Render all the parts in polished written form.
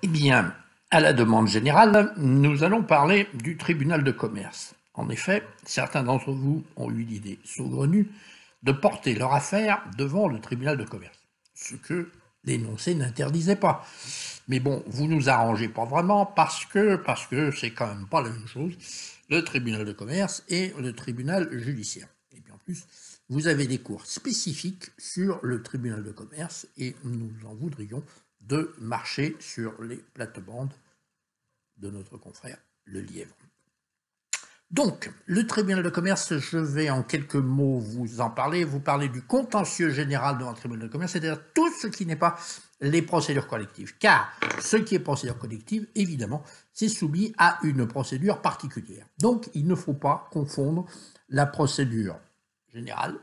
Eh bien, à la demande générale, nous allons parler du tribunal de commerce. En effet, certains d'entre vous ont eu l'idée saugrenue de porter leur affaire devant le tribunal de commerce, ce que l'énoncé n'interdisait pas. Mais bon, vous nous arrangez pas vraiment parce que c'est quand même pas la même chose, le tribunal de commerce et le tribunal judiciaire. Et puis en plus, vous avez des cours spécifiques sur le tribunal de commerce et nous en voudrions de marcher sur les plates-bandes de notre confrère Le Lièvre. Donc, le tribunal de commerce, je vais en quelques mots vous en parler, vous parler du contentieux général devant le tribunal de commerce, c'est-à-dire tout ce qui n'est pas les procédures collectives. Car ce qui est procédure collective, évidemment, c'est soumis à une procédure particulière. Donc, il ne faut pas confondre la procédure générale,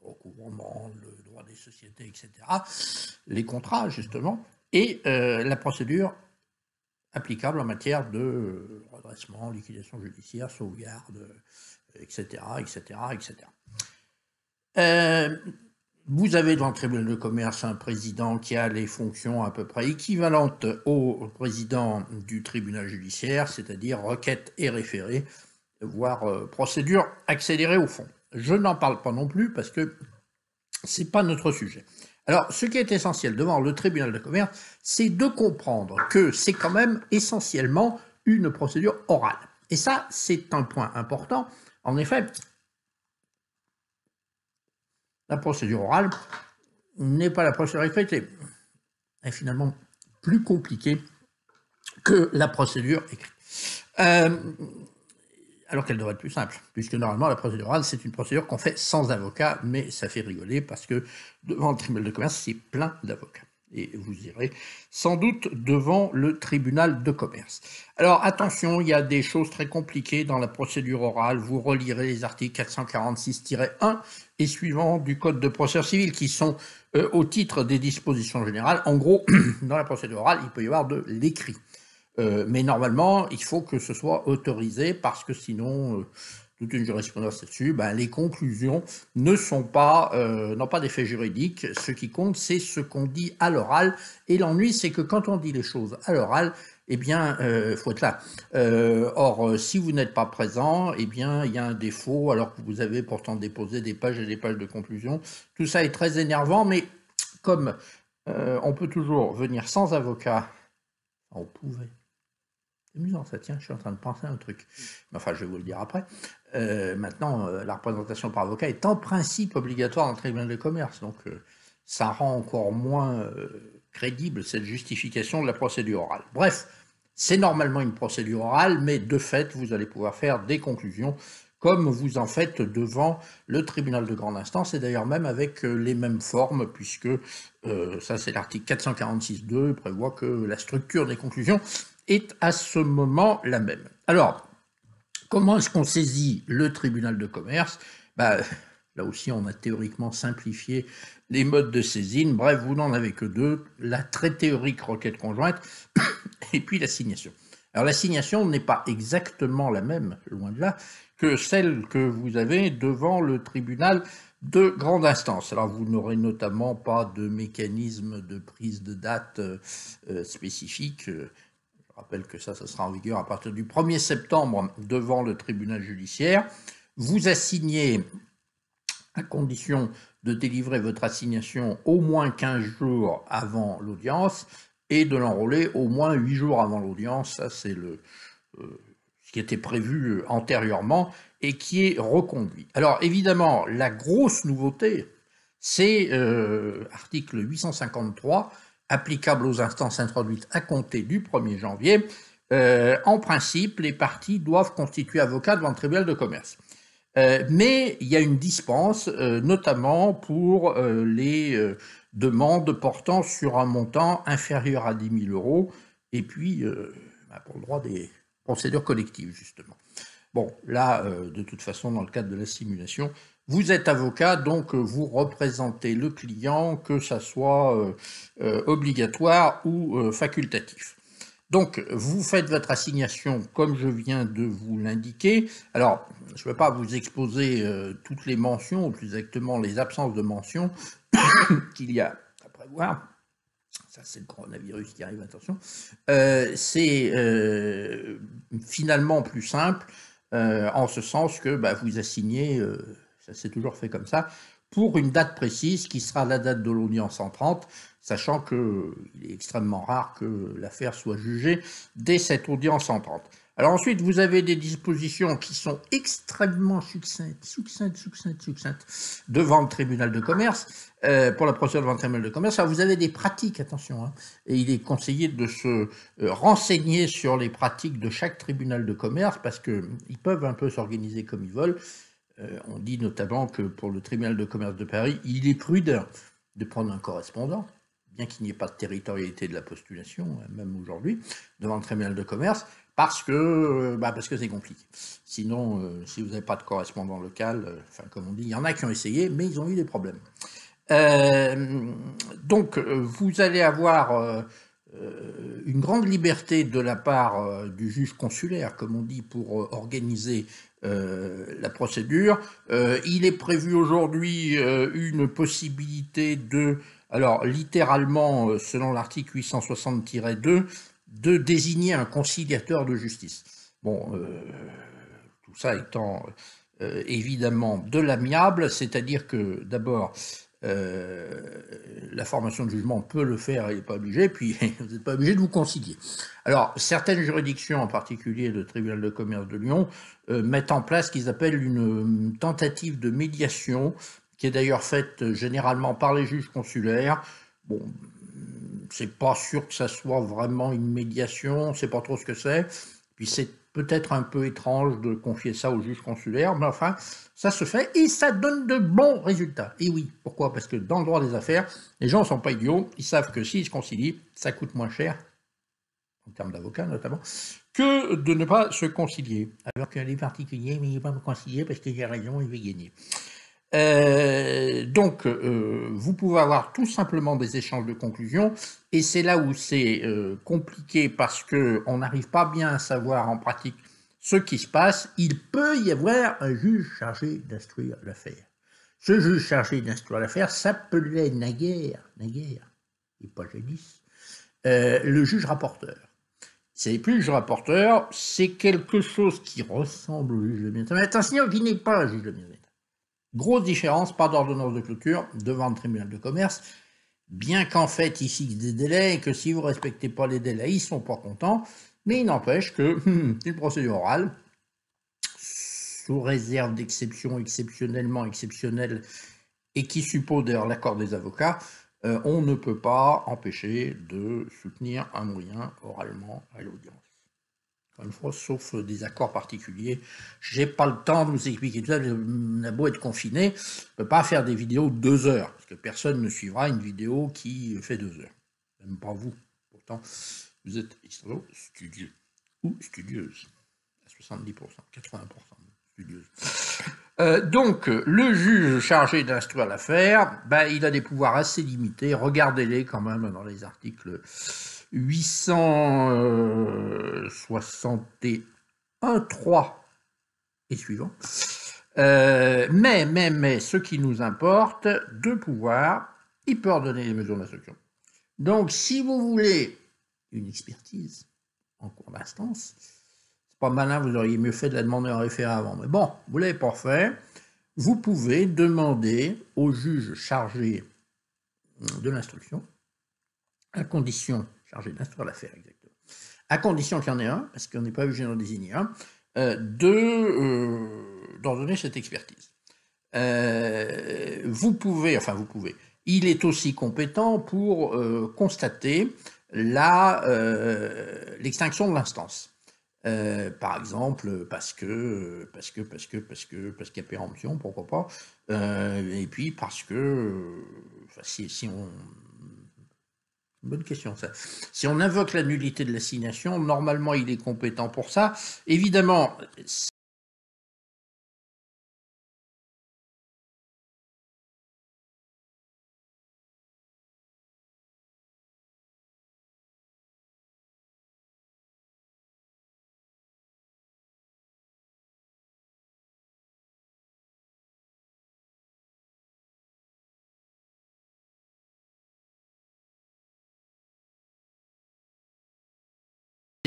le recouvrement, le droit des sociétés, etc., les contrats, justement, et la procédure applicable en matière de redressement, liquidation judiciaire, sauvegarde, etc., etc., etc. Vous avez dans le tribunal de commerce un président qui a les fonctions à peu près équivalentes au président du tribunal judiciaire, c'est-à-dire requête et référé, voire procédure accélérée au fond. Je n'en parle pas non plus parce que c'est pas notre sujet. Alors, ce qui est essentiel devant le tribunal de commerce, c'est de comprendre que c'est quand même essentiellement une procédure orale. Et ça, c'est un point important. En effet, la procédure orale n'est pas la procédure écrite, elle est finalement plus compliquée que la procédure écrite. Alors qu'elle devrait être plus simple, puisque normalement la procédure orale, c'est une procédure qu'on fait sans avocat, mais ça fait rigoler parce que devant le tribunal de commerce, c'est plein d'avocats. Et vous irez sans doute devant le tribunal de commerce. Alors attention, il y a des choses très compliquées dans la procédure orale. Vous relirez les articles 446-1 et suivants du Code de procédure civile qui sont au titre des dispositions générales. En gros, dans la procédure orale, il peut y avoir de l'écrit. Mais normalement, il faut que ce soit autorisé parce que sinon, toute une jurisprudence là-dessus, les conclusions n'ont pas d'effet juridique. Ce qui compte, c'est ce qu'on dit à l'oral. Et l'ennui, c'est que quand on dit les choses à l'oral, eh bien, faut être là. Or, si vous n'êtes pas présent, eh bien, il y a un défaut, alors que vous avez pourtant déposé des pages et des pages de conclusion. Tout ça est très énervant, mais comme on peut toujours venir sans avocat, on pouvait. C'est amusant ça, tiens, je suis en train de penser à un truc. Enfin, je vais vous le dire après. Maintenant, la représentation par avocat est en principe obligatoire dans le tribunal de commerce, donc ça rend encore moins crédible cette justification de la procédure orale. Bref, c'est normalement une procédure orale, mais de fait, vous allez pouvoir faire des conclusions comme vous en faites devant le tribunal de grande instance, et d'ailleurs même avec les mêmes formes, puisque ça c'est l'article 446.2, prévoit que la structure des conclusions est à ce moment la même. Alors, comment est-ce qu'on saisit le tribunal de commerce? Là aussi, on a théoriquement simplifié les modes de saisine. Bref, vous n'en avez que deux, la très théorique requête conjointe et puis l'assignation. Alors l'assignation n'est pas exactement la même, loin de là, que celle que vous avez devant le tribunal de grande instance. Alors vous n'aurez notamment pas de mécanisme de prise de date spécifique. Je rappelle que ça sera en vigueur à partir du 1er septembre devant le tribunal judiciaire. Vous assignez, à condition de délivrer votre assignation au moins 15 jours avant l'audience et de l'enrôler au moins 8 jours avant l'audience. Ça, c'est ce qui était prévu antérieurement et qui est reconduit. Alors, évidemment, la grosse nouveauté, c'est article 853, applicable aux instances introduites à compter du 1er janvier. En principe, les parties doivent constituer avocat devant le tribunal de commerce. Mais il y a une dispense, notamment pour les demandes portant sur un montant inférieur à 10 000 euros, et puis pour le droit des procédures collectives, justement. Bon, là, de toute façon, dans le cadre de la simulation, vous êtes avocat, donc vous représentez le client, que ça soit obligatoire ou facultatif. Donc, vous faites votre assignation comme je viens de vous l'indiquer. Alors, je ne vais pas vous exposer toutes les mentions, ou plus exactement les absences de mentions qu'il y a à prévoir. ça c'est le coronavirus qui arrive, attention, c'est finalement plus simple, en ce sens que bah, vous assignez, ça s'est toujours fait comme ça, pour une date précise qui sera la date de l'audience entrante, sachant qu'il est extrêmement rare que l'affaire soit jugée dès cette audience entrante. Alors ensuite, vous avez des dispositions qui sont extrêmement succinctes devant le tribunal de commerce, pour la procédure devant le tribunal de commerce. Alors vous avez des pratiques, attention, hein, et il est conseillé de se renseigner sur les pratiques de chaque tribunal de commerce, parce qu'ils peuvent un peu s'organiser comme ils veulent. On dit notamment que pour le tribunal de commerce de Paris, il est prudent de prendre un correspondant, bien qu'il n'y ait pas de territorialité de la postulation, même aujourd'hui, devant le tribunal de commerce, parce que c'est compliqué. Sinon, si vous n'avez pas de correspondant local, comme on dit, il y en a qui ont essayé, mais ils ont eu des problèmes. Donc, vous allez avoir une grande liberté de la part du juge consulaire, comme on dit, pour organiser la procédure. Il est prévu aujourd'hui une possibilité de, alors littéralement, selon l'article 860-2, de désigner un conciliateur de justice. Bon, tout ça étant évidemment de l'amiable, c'est-à-dire que d'abord, la formation de jugement peut le faire, elle n'est pas obligée, puis vous n'êtes pas obligé de vous concilier. Alors, certaines juridictions, en particulier le tribunal de commerce de Lyon, mettent en place ce qu'ils appellent une tentative de médiation, qui est d'ailleurs faite généralement par les juges consulaires. Bon, c'est pas sûr que ça soit vraiment une médiation, on ne sait pas trop ce que c'est, puis c'est peut-être un peu étrange de confier ça au juge consulaire, mais enfin, ça se fait et ça donne de bons résultats. Et oui, pourquoi? Parce que dans le droit des affaires, les gens ne sont pas idiots, ils savent que s'ils se concilient, ça coûte moins cher, en termes d'avocat notamment, que de ne pas se concilier. Alors que les particuliers, mais il ne va pas me concilier parce que j'ai raison, il va gagner. Donc, vous pouvez avoir tout simplement des échanges de conclusions, et c'est là où c'est compliqué parce qu'on n'arrive pas bien à savoir en pratique ce qui se passe. Il peut y avoir un juge chargé d'instruire l'affaire. Ce juge chargé d'instruire l'affaire s'appelait naguère, et pas jadis, le juge rapporteur. C'est plus le juge rapporteur, c'est quelque chose qui ressemble au juge de bien-être, mais attention, qui n'est pas un juge de bien-être. Grosse différence, pas d'ordonnance de clôture devant le tribunal de commerce, bien qu'en fait ils fixent des délais et que si vous ne respectez pas les délais, ils ne sont pas contents, mais il n'empêche que une procédure orale, sous réserve d'exceptions exceptionnellement exceptionnelles et qui suppose d'ailleurs l'accord des avocats, on ne peut pas empêcher de soutenir un moyen oralement à l'audience. Une fois, sauf des accords particuliers. J'ai pas le temps de vous expliquer tout ça. On a beau être confiné, je ne peux pas faire des vidéos de 2 heures, parce que personne ne suivra une vidéo qui fait 2 heures. Même pas vous. Pourtant, vous êtes extrêmement studieux ou studieuse. À 70%, 80% studieuse. Donc, le juge chargé d'instruire l'affaire, il a des pouvoirs assez limités. Regardez-les quand même dans les articles 861.3 et suivant. Mais, ce qui nous importe, de pouvoir, il peut ordonner les mesures d'instruction. Donc, si vous voulez une expertise en cours d'instance, c'est pas malin, vous auriez mieux fait de la demander en référé avant. Mais bon, vous ne l'avez pas fait, vous pouvez demander au juge chargé de l'instruction, à condition, chargé d'instruire l'affaire exactement, à condition qu'il y en ait un, parce qu'on n'est pas obligé d'en désigner un, d'ordonner cette expertise. Vous pouvez, il est aussi compétent pour constater l'extinction de l'instance. Par exemple, parce qu'il y a péremption, pourquoi pas, et puis parce que, si on... Bonne question, ça. Si on invoque la nullité de l'assignation, normalement, il est compétent pour ça. Évidemment,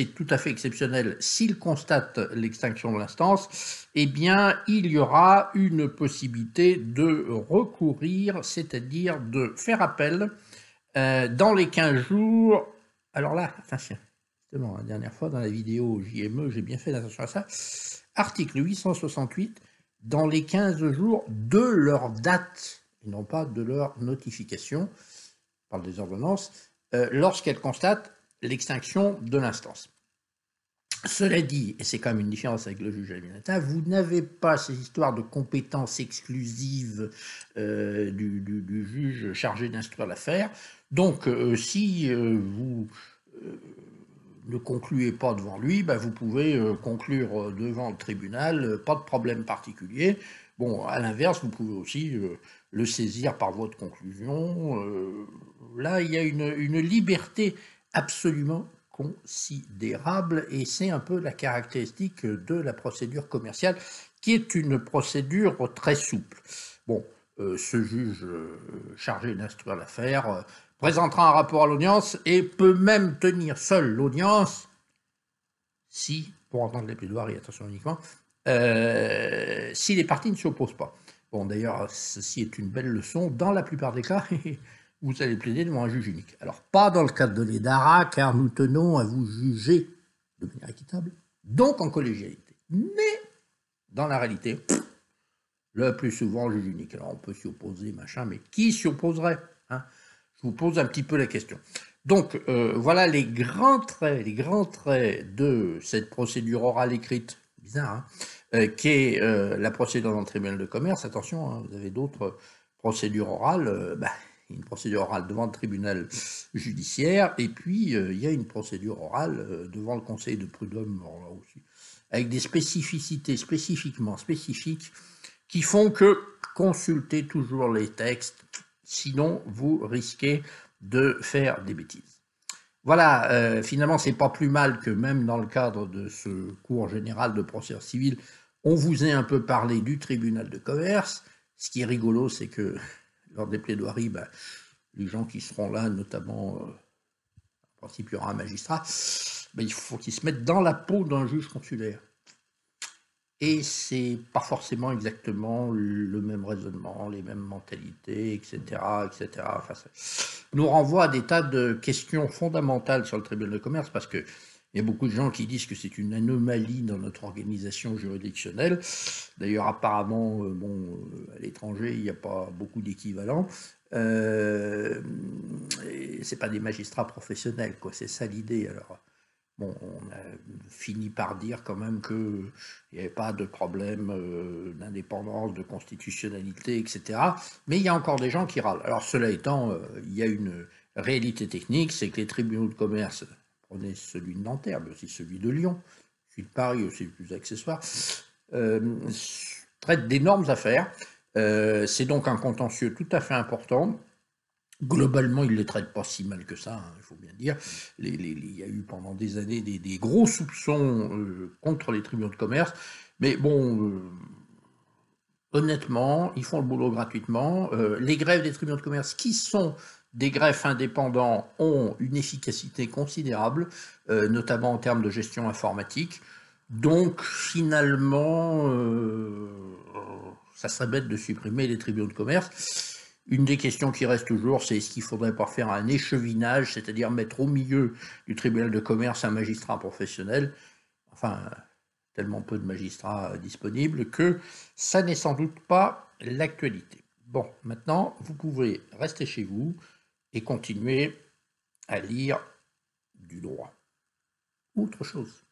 c'est tout à fait exceptionnel, s'il constate l'extinction de l'instance, eh bien, il y aura une possibilité de recourir, c'est-à-dire de faire appel dans les 15 jours. Alors là, attention, justement, la dernière fois dans la vidéo JME, j'ai bien fait attention à ça. Article 868, dans les 15 jours de leur date, et non pas de leur notification, on parle des ordonnances, lorsqu'elles constatent l'extinction de l'instance. Cela dit, et c'est quand même une différence avec le juge Avinata, vous n'avez pas ces histoires de compétences exclusives du juge chargé d'instruire l'affaire. Donc, si vous ne concluez pas devant lui, ben, vous pouvez conclure devant le tribunal, pas de problème particulier. Bon, à l'inverse, vous pouvez aussi le saisir par voie de conclusion. Là, il y a une liberté absolument considérable, et c'est un peu la caractéristique de la procédure commerciale, qui est une procédure très souple. Bon, ce juge chargé d'instruire l'affaire présentera un rapport à l'audience et peut même tenir seul l'audience si, pour entendre les plaidoiries, attention uniquement, si les parties ne s'y opposent pas. Bon, d'ailleurs, ceci est une belle leçon. Dans la plupart des cas, vous allez plaider devant un juge unique. Alors, pas dans le cadre de l'EDARA, car nous tenons à vous juger de manière équitable, donc en collégialité. Mais, dans la réalité, le plus souvent, juge unique. Alors, on peut s'y opposer, machin, mais qui s'y opposerait, hein? Je vous pose un petit peu la question. Donc, voilà les grands traits de cette procédure orale écrite, bizarre, hein, qui est la procédure dans le tribunal de commerce. Attention, hein, vous avez d'autres procédures orales. Une procédure orale devant le tribunal judiciaire, et puis il y a une procédure orale devant le conseil de prud'homme, là aussi, avec des spécificités spécifiquement spécifiques qui font que consultez toujours les textes, sinon vous risquez de faire des bêtises. Voilà, finalement, c'est pas plus mal que même dans le cadre de ce cours général de procédure civile, on vous ait un peu parlé du tribunal de commerce. Ce qui est rigolo, c'est que lors des plaidoiries, les gens qui seront là, notamment, en principe, il y aura un magistrat, il faut qu'ils se mettent dans la peau d'un juge consulaire. Et c'est pas forcément exactement le même raisonnement, les mêmes mentalités, etc., etc. Enfin, ça nous renvoie à des tas de questions fondamentales sur le tribunal de commerce, parce que il y a beaucoup de gens qui disent que c'est une anomalie dans notre organisation juridictionnelle. D'ailleurs, apparemment, à l'étranger, il n'y a pas beaucoup d'équivalents. C'est pas des magistrats professionnels, quoi. C'est ça l'idée. Alors, bon, on a fini par dire quand même qu'il n'y avait pas de problème d'indépendance, de constitutionnalité, etc. Mais il y a encore des gens qui râlent. Alors, cela étant, il y a une réalité technique, c'est que les tribunaux de commerce, prenez celui de Nanterre, mais aussi celui de Lyon, celui de Paris aussi le plus accessoire, traitent d'énormes affaires. C'est donc un contentieux tout à fait important. Globalement, ils ne les traitent pas si mal que ça, hein, il faut bien dire. Il y a eu pendant des années des gros soupçons contre les tribunaux de commerce, mais bon, honnêtement, ils font le boulot gratuitement. Les greffes des tribunaux de commerce, qui sont des greffes indépendants, ont une efficacité considérable, notamment en termes de gestion informatique. Donc, finalement, ça serait bête de supprimer les tribunaux de commerce. Une des questions qui reste toujours, c'est est-ce qu'il ne faudrait pas faire un échevinage, c'est-à-dire mettre au milieu du tribunal de commerce un magistrat professionnel, enfin, tellement peu de magistrats disponibles, que ça n'est sans doute pas l'actualité. Bon, maintenant, vous pouvez rester chez vous et continuer à lire du droit. Autre chose.